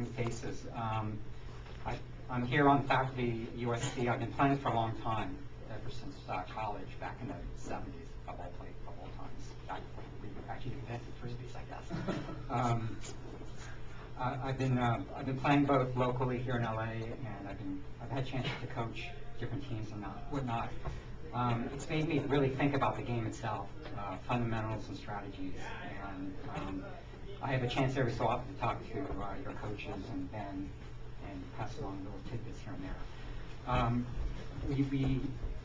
faces. I'm here on faculty at USC. I've been playing for a long time, ever since college, back in the 70s. I've played a couple of times, back before we actually invented frisbees, I guess. I've been playing both locally here in LA, and I've had chances to coach different teams and whatnot. It's made me really think about the game itself, fundamentals and strategies, and I have a chance every so often to talk to your coaches and Ben and pass along little tidbits here and there.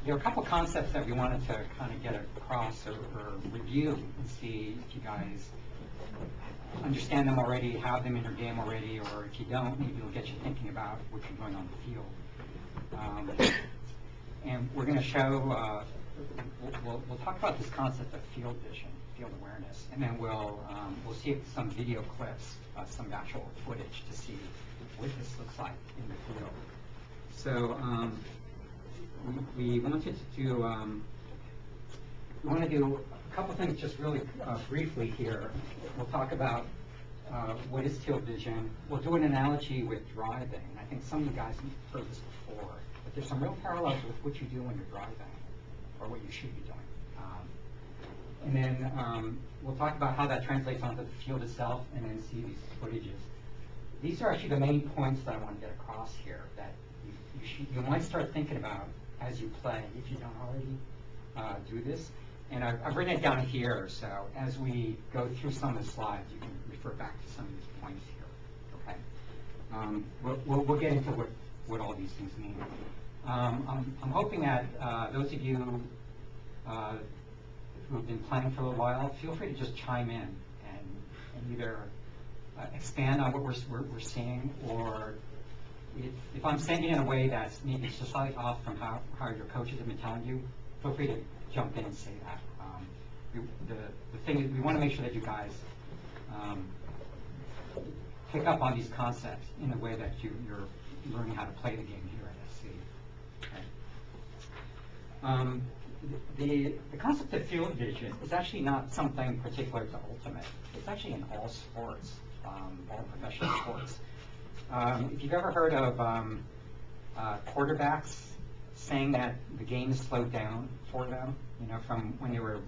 There are a couple concepts that we wanted to kind of get across or review and see if you guys understand them already, have them in your game already, or if you don't, maybe it'll get you thinking about what you're doing on the field. And we're going to show, we'll talk about this concept of field vision, field awareness, and then we'll see some video clips, some actual footage to see what this looks like in the field. So we wanted to do, we want to do a couple things just really briefly here. We'll talk about what is field vision. We'll do an analogy with driving. I think some of you guys have heard this before, but there's some real parallels with what you do when you're driving, or what you should be doing. And then we'll talk about how that translates onto the field itself, and then see these footages. These are actually the main points that I want to get across here, that you might start thinking about as you play, if you don't already do this. And I've written it down here, so as we go through some of the slides, you can refer back to some of these points here. Okay. We'll get into what all these things mean. I'm hoping that those of you who have been playing for a little while, feel free to just chime in and either expand on what we're seeing, or if I'm saying it in a way that's maybe just slightly off from how your coaches have been telling you, feel free to jump in and say that. The thing is, we want to make sure that you guys pick up on these concepts in a way that you're learning how to play the game here at SC. Okay. The concept of field vision is actually not something particular to Ultimate. It's actually in all sports, all professional sports. If you've ever heard of quarterbacks saying that the game is slowed down for them, from when they were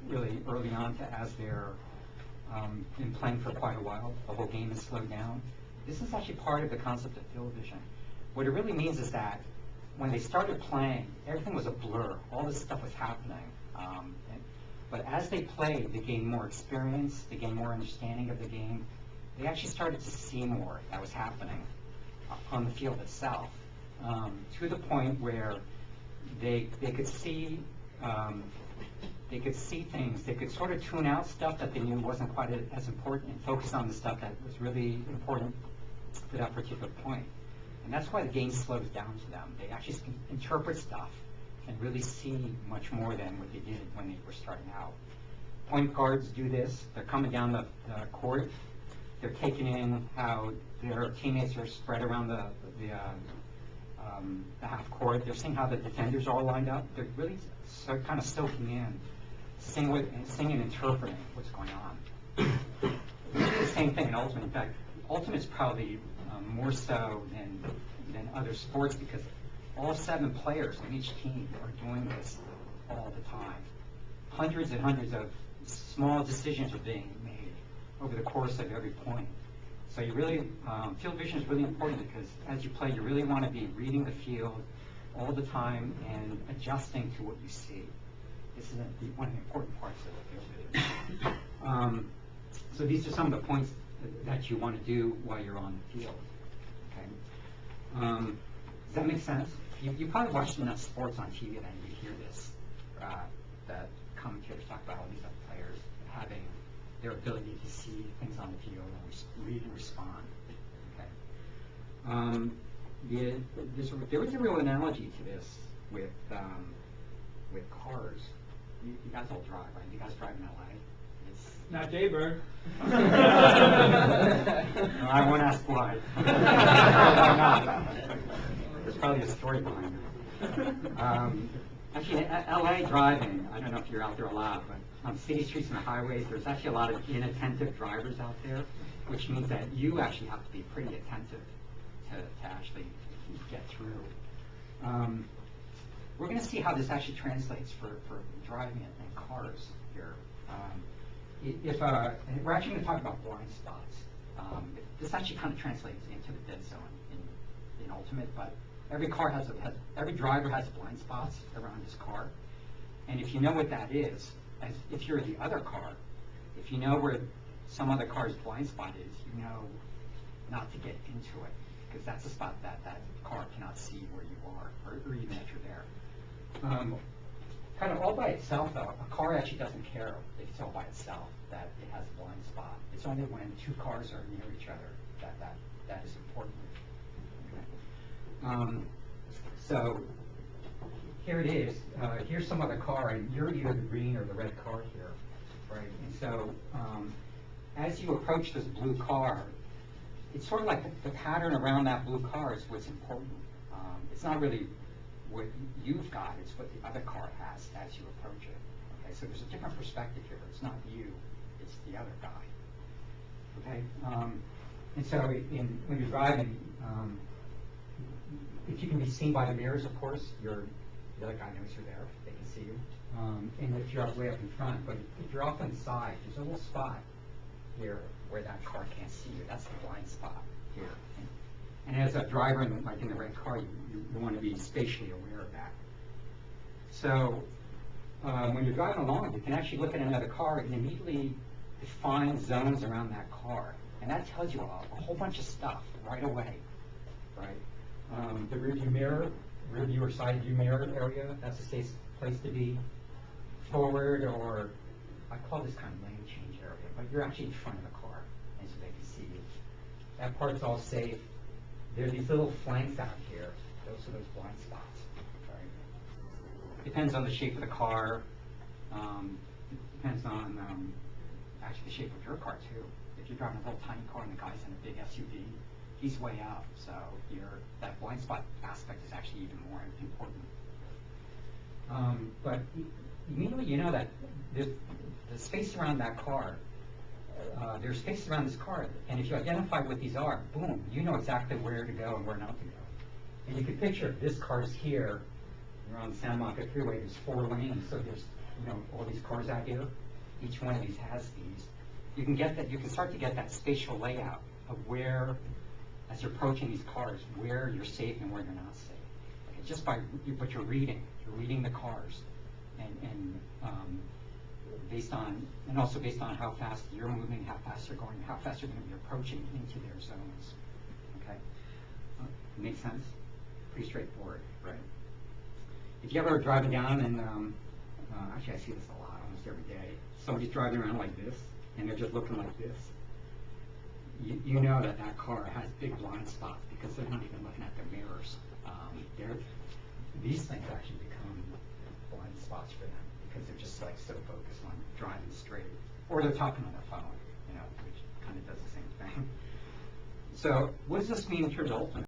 really early on to as they're been playing for quite a while, the whole game is slowed down. This is actually part of the concept of field vision. What it really means is that when they started playing, everything was a blur. All this stuff was happening. But as they played, they gained more experience, they gained more understanding of the game. They actually started to see more that was happening on the field itself, to the point where they could see things. They could sort of tune out stuff that they knew wasn't quite as important and focus on the stuff that was really important for that particular point. And that's why the game slows down to them. They actually can interpret stuff and really see much more than what they did when they were starting out. Point guards do this. They're coming down the court. They're taking in how their teammates are spread around the half court. They're seeing how the defenders are all lined up. They're really kind of soaking in, seeing and interpreting what's going on. We do the same thing in Ultimate. In fact, Ultimate's probably more so than other sports, because all 7 players on each team are doing this all the time. Hundreds and hundreds of small decisions are being made over the course of every point. So you really, field vision is really important, because as you play, you really want to be reading the field all the time and adjusting to what you see. This is one of the important parts of the field vision. So these are some of the points that you want to do while you're on the field. Okay. Does that make sense? You probably watched enough sports on TV that you hear this, that commentators talk about all these other players having their ability to see things on the field and read and respond. Okay. There is a real analogy to this with cars. You guys all drive, right? You guys drive in LA? Not Jaybird. No, I won't ask why. Why not? There's probably a story behind it. Actually, LA driving, I don't know if you're out there a lot, but on city streets and highways, there's actually a lot of inattentive drivers out there. which means that you actually have to be pretty attentive to actually get through. We're going to see how this actually translates for driving in cars here. We're actually going to talk about blind spots. This actually kind of translates into the dead zone in Ultimate, but every driver has blind spots around his car, and if you know what that is, if you're the other car, if you know where some other car's blind spot is, you know not to get into it, because that's a spot that car cannot see where you are, or even if you're there. Kind of all by itself, though, a car actually doesn't care if it's all by itself that it has a blind spot. It's only when two cars are near each other that is important. Okay. So here it is. Here's some other car, and you're either the green or the red car here, right? And so as you approach this blue car, it's sort of like the pattern around that blue car is what's important. It's not really what you've got, it's what the other car has as you approach it. Okay, so there's a different perspective here. It's not you, it's the other guy. Okay, and so when you're driving, if you can be seen by the mirrors, of course, the other guy knows you're there, they can see you. And if you're way up in front, but if you're off on the side, there's a little spot here where that car can't see you. That's the blind spot here. And as a driver, like in the red car, you want to be spatially aware of that. So when you're driving along, you can actually look at another car and immediately define zones around that car. And that tells you a whole bunch of stuff right away, right? The rear view or side view mirror area, that's a safe place to be. Forward, or I call this kind of lane change area, but you're actually in front of the car, and so they can see you. That part's all safe. There are these little flanks out here. Those are those blind spots. Right? Depends on the shape of the car. Depends on actually the shape of your car too. If you're driving a little tiny car and the guy's in a big SUV, he's way out. So that blind spot aspect is actually even more important. But immediately you know that there's the space around that car. There's space around this car, and if you identify what these are, boom, you know exactly where to go and where not to go. And you can picture this car's here, you're on the Santa Monica Freeway, there's 4 lanes, so there's all these cars out here. Each one of these has these. You can get that. You can start to get that spatial layout of where, as you're approaching these cars, where you're safe and where you're not safe. Okay, just by what you're reading the cars, and also based on how fast you're moving, how fast you're going, how fast you're going to be approaching into their zones. Okay, makes sense? Pretty straightforward, right? If you ever driving down and actually I see this a lot, almost every day. Somebody's driving around like this, and they're just looking like this. You know that car has big blind spots because they're not even looking at the mirrors. These things actually become blind spots for them because they're just like so focused on driving straight, or they're talking on their phone, which kind of does the same thing. So what does this mean in terms of Ultimate?